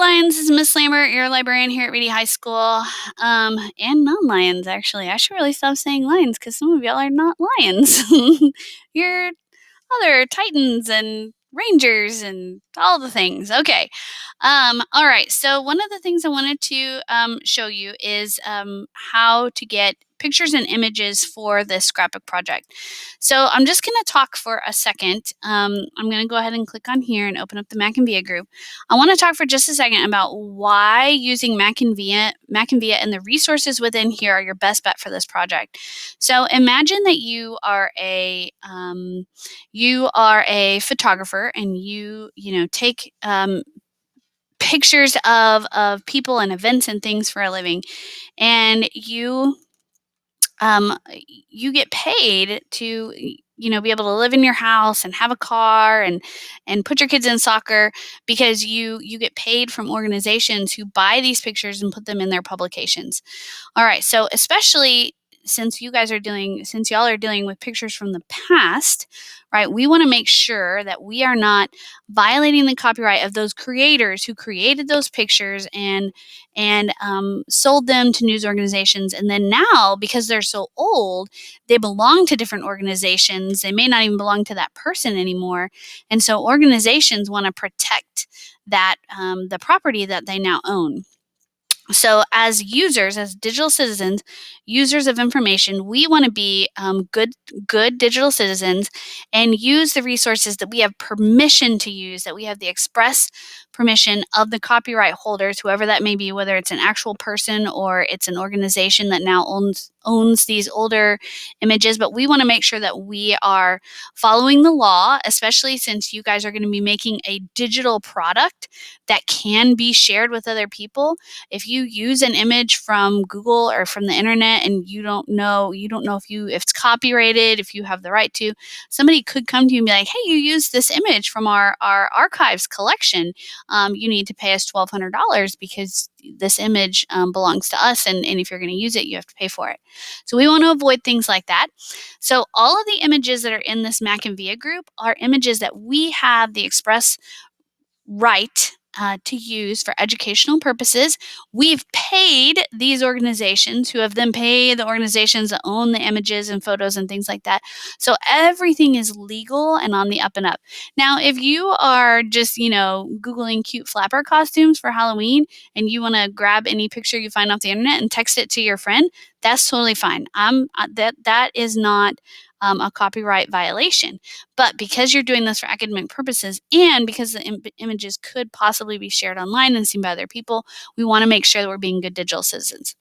Lions, this is Miss Lambert, your librarian here at Reedy High School, and non-Lions, actually. I should really stop saying Lions because some of y'all are not Lions. You're other Titans and Rangers and all the things. Okay. All right. So one of the things I wanted to show you is how to get pictures and images for this scrapbook project. So I'm just going to talk for a second. I'm going to go ahead and click on here and open up the Mac and Via group. I want to talk for just a second about why using Mac and Via and the resources within here are your best bet for this project. So imagine that you are a photographer and you take pictures of people and events and things for a living, and um, you get paid to be able to live in your house and have a car and put your kids in soccer because you get paid from organizations who buy these pictures and put them in their publications. All right, so especially since y'all are dealing with pictures from the past, right? We want to make sure that we are not violating the copyright of those creators who created those pictures and sold them to news organizations. And then now, because they're so old, they belong to different organizations. They may not even belong to that person anymore. And so organizations want to protect that the property that they now own. So as users, as digital citizens, users of information, we want to be good digital citizens and use the resources that we have permission to use, that we have the express permission of the copyright holders, whoever that may be, whether it's an actual person or it's an organization that now owns these older images. But we want to make sure that we are following the law, especially since you guys are going to be making a digital product that can be shared with other people. If you use an image from Google or from the internet and you don't know if it's copyrighted, if you have the right to, somebody could come to you and be like, hey, you used this image from our archives collection. You need to pay us $1,200 because this image belongs to us, and if you're going to use it, you have to pay for it. So we want to avoid things like that. So all of the images that are in this Mac and Via group are images that we have the express right to use for educational purposes. We've paid these organizations who have then paid the organizations that own the images and photos and things like that. So everything is legal and on the up and up. Now, if you are just, Googling cute flapper costumes for Halloween and you want to grab any picture you find off the internet and text it to your friend, that's totally fine. That is not a copyright violation. But because you're doing this for academic purposes and because the images could possibly be shared online and seen by other people, we want to make sure that we're being good digital citizens.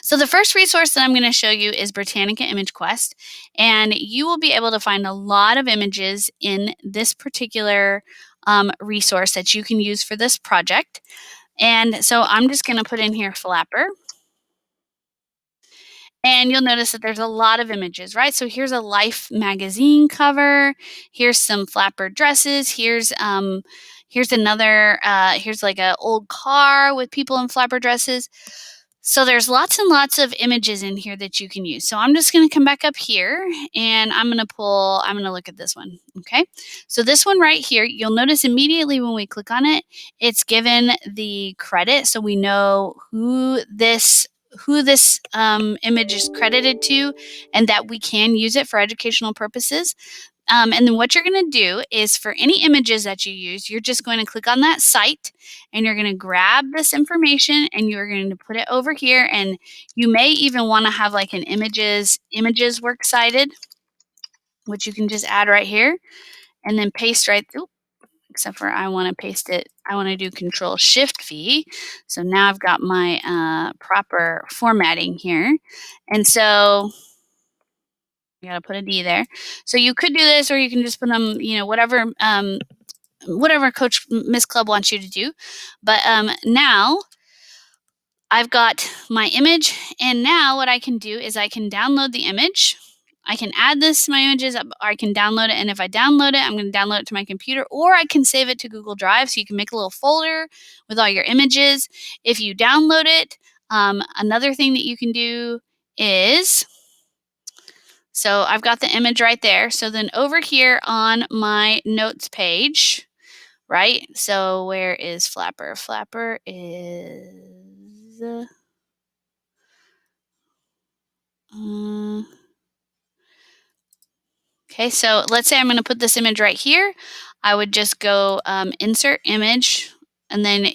So the first resource that I'm going to show you is Britannica Image Quest, and you will be able to find a lot of images in this particular resource that you can use for this project. And so I'm just going to put in here flapper. And you'll notice that there's a lot of images, right? So here's a Life magazine cover. Here's some flapper dresses. Here's another. Here's like an old car with people in flapper dresses. So there's lots and lots of images in here that you can use. So I'm just going to come back up here and I'm going to look at this one. Okay. So this one right here, you'll notice immediately when we click on it, it's given the credit. So we know who this image is credited to and that we can use it for educational purposes. And then what you're going to do is for any images that you use, you're just going to click on that site and you're going to grab this information and you're going to put it over here. And you may even want to have like an images works cited, which you can just add right here and then paste right through. Except for I want to paste it. I want to do Control-Shift-V. So now I've got my proper formatting here. And so you got to put a D there. So you could do this, or you can just put them, whatever Coach Miss Club wants you to do. But now I've got my image, and now what I can do is I can download the image. I can add this to my images, or I can download it. And if I download it, I'm going to download it to my computer, or I can save it to Google Drive. So you can make a little folder with all your images. If you download it, another thing that you can do is, so I've got the image right there. So then over here on my notes page, right? So where is Flapper? Flapper is okay, so let's say I'm going to put this image right here. I would just go insert image, and then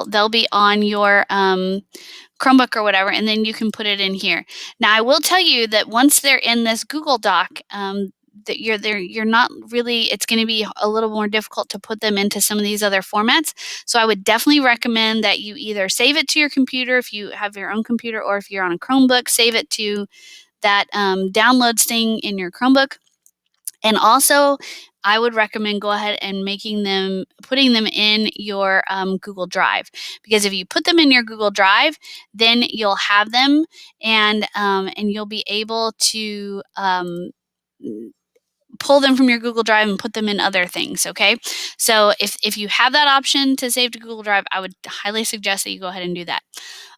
they'll be on your Chromebook or whatever, and then you can put it in here. Now, I will tell you that once they're in this Google Doc, that you're not really, it's going to be a little more difficult to put them into some of these other formats. So I would definitely recommend that you either save it to your computer if you have your own computer, or if you're on a Chromebook, save it to that downloads thing in your Chromebook. And also, I would recommend go ahead and putting them in your Google Drive, because if you put them in your Google Drive, then you'll have them, and you'll be able to pull them from your Google Drive and put them in other things, okay? So if you have that option to save to Google Drive, I would highly suggest that you go ahead and do that.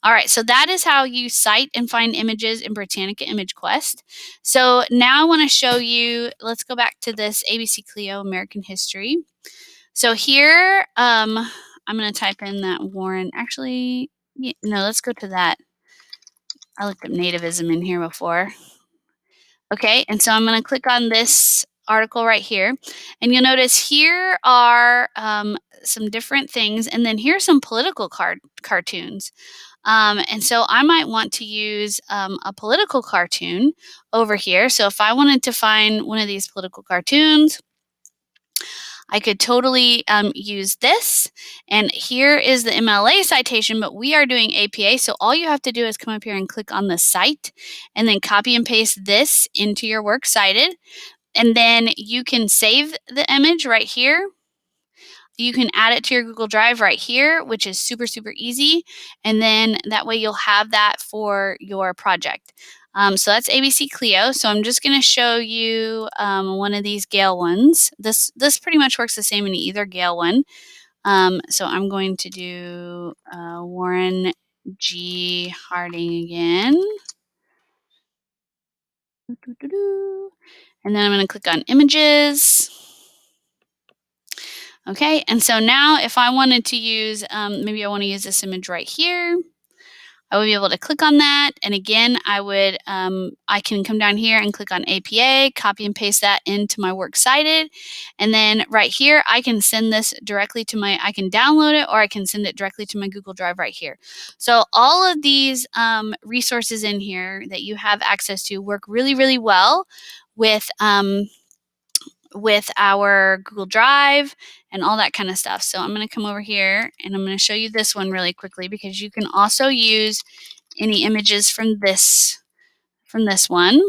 All right, so that is how you cite and find images in Britannica Image Quest. So now I want to show you, let's go back to this ABC Clio American History. So here, I'm going to type in that Warren, actually, no, let's go to that. I looked up nativism in here before. Okay, and so I'm going to click on this article right here, and you'll notice here are some different things, and then here's some political cartoons. And so I might want to use a political cartoon over here. So if I wanted to find one of these political cartoons, I could totally use this. And here is the MLA citation, but we are doing APA. So all you have to do is come up here and click on the cite, and then copy and paste this into your works cited. And then you can save the image right here. You can add it to your Google Drive right here, which is super, super easy. And then that way you'll have that for your project. So that's ABC Clio. So I'm just going to show you one of these Gale ones. This pretty much works the same in either Gale one. So I'm going to do Warren G. Harding again. And then I'm going to click on Images. Okay, and so now if I wanted to use, maybe I want to use this image right here, I would be able to click on that. And again, I can come down here and click on APA, copy and paste that into my works cited. And then right here, I can send this directly to I can download it, or I can send it directly to my Google Drive right here. So all of these resources in here that you have access to work really, really well with our Google Drive and all that kind of stuff. So I'm going to come over here and I'm going to show you this one really quickly, because you can also use any images from this one.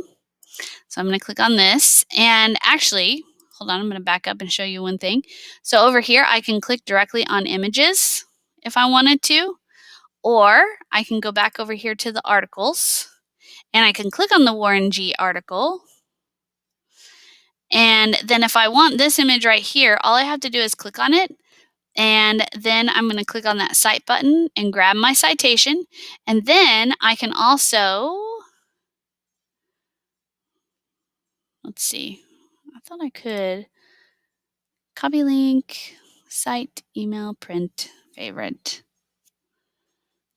So I'm going to click on this, and actually, hold on, I'm going to back up and show you one thing. So over here, I can click directly on images if I wanted to, or I can go back over here to the articles, and I can click on the Warren G article. And then if I want this image right here, all I have to do is click on it. And then I'm going to click on that cite button and grab my citation. And then I can also, let's see, I thought I could copy link, cite, email, print, favorite,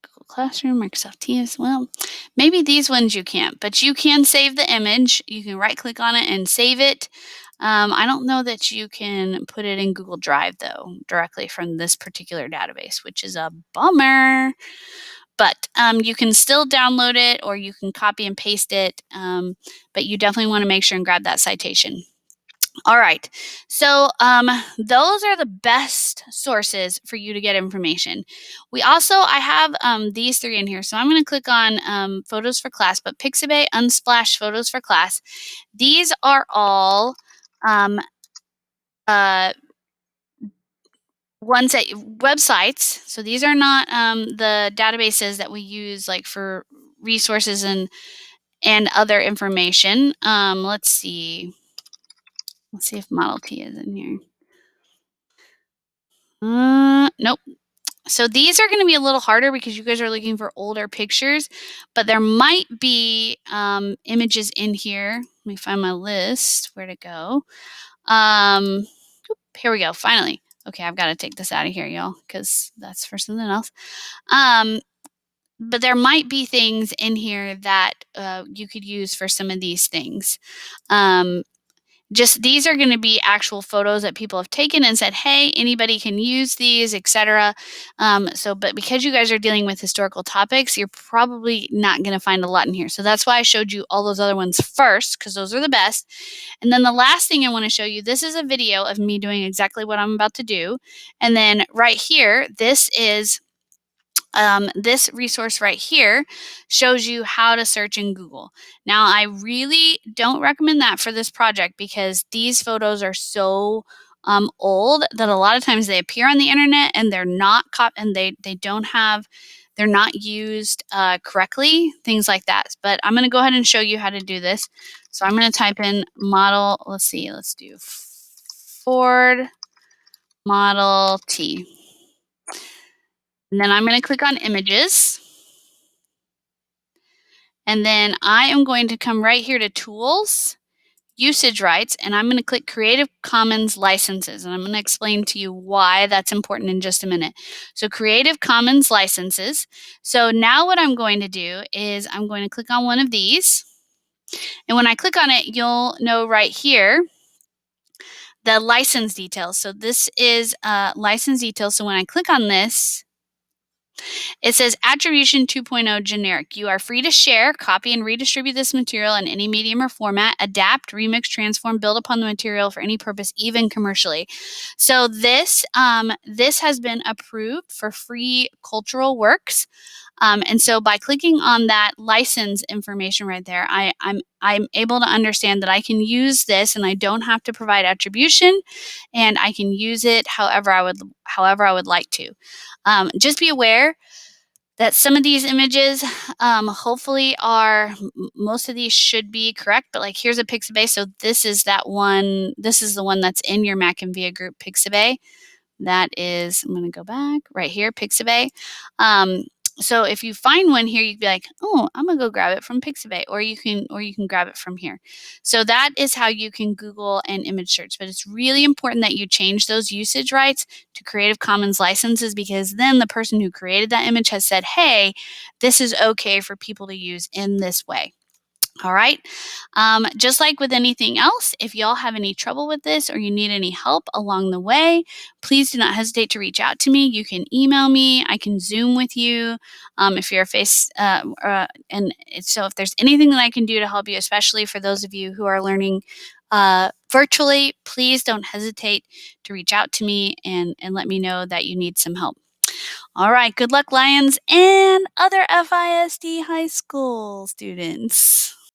Google Classroom, Microsoft Teams. Well, maybe these ones you can't, but you can save the image. You can right click on it and save it. I don't know that you can put it in Google Drive, though, directly from this particular database, which is a bummer. But you can still download it, or you can copy and paste it, but you definitely want to make sure and grab that citation. All right, so those are the best sources for you to get information. I have these three in here, so I'm going to click on Photos for Class, but Pixabay, Unsplash, Photos for Class. These are all websites. So these are not the databases that we use like for resources and other information. Let's see if Model T is in here. Nope. So these are going to be a little harder because you guys are looking for older pictures, but there might be images in here. Let me find my list. Where'd it go? Here we go. Finally. Okay, I've got to take this out of here, y'all, because that's for something else. But there might be things in here that you could use for some of these things. Just these are going to be actual photos that people have taken and said, hey, anybody can use these, etc. But because you guys are dealing with historical topics, you're probably not going to find a lot in here. So that's why I showed you all those other ones first, because those are the best. And then the last thing I want to show you, this is a video of me doing exactly what I'm about to do. And then right here, this is this resource right here shows you how to search in Google. Now, I really don't recommend that for this project because these photos are so old that a lot of times they appear on the internet and they're not and they don't have, they're not used correctly, things like that. But I'm going to go ahead and show you how to do this. So I'm going to type in model. Let's see. Let's do Ford Model T. And then I'm going to click on images. And then I am going to come right here to Tools, Usage Rights, and I'm going to click Creative Commons Licenses. And I'm going to explain to you why that's important in just a minute. So Creative Commons Licenses. So now what I'm going to do is I'm going to click on one of these. And when I click on it, you'll know right here the license details. So this is license details. So when I click on this, it says Attribution 2.0 Generic. You are free to share, copy, and redistribute this material in any medium or format, adapt, remix, transform, build upon the material for any purpose, even commercially. So this has been approved for free cultural works. And so by clicking on that license information right there, I'm able to understand that I can use this and I don't have to provide attribution, and I can use it however I would like to. Just be aware that some of these images hopefully most of these should be correct, but like here's a Pixabay. So this is that one, this is the one that's in your Mac and Via group Pixabay. That is, I'm going to go back right here, Pixabay. So if you find one here, you'd be like, oh, I'm gonna go grab it from Pixabay, or you can grab it from here. So that is how you can Google and image search. But it's really important that you change those usage rights to Creative Commons licenses, because then the person who created that image has said, hey, this is okay for people to use in this way. All right. Just like with anything else, if y'all have any trouble with this or you need any help along the way, please do not hesitate to reach out to me. You can email me. I can Zoom with you if you're so if there's anything that I can do to help you, especially for those of you who are learning virtually, please don't hesitate to reach out to me and let me know that you need some help. All right. Good luck, Lions, and other FISD high school students.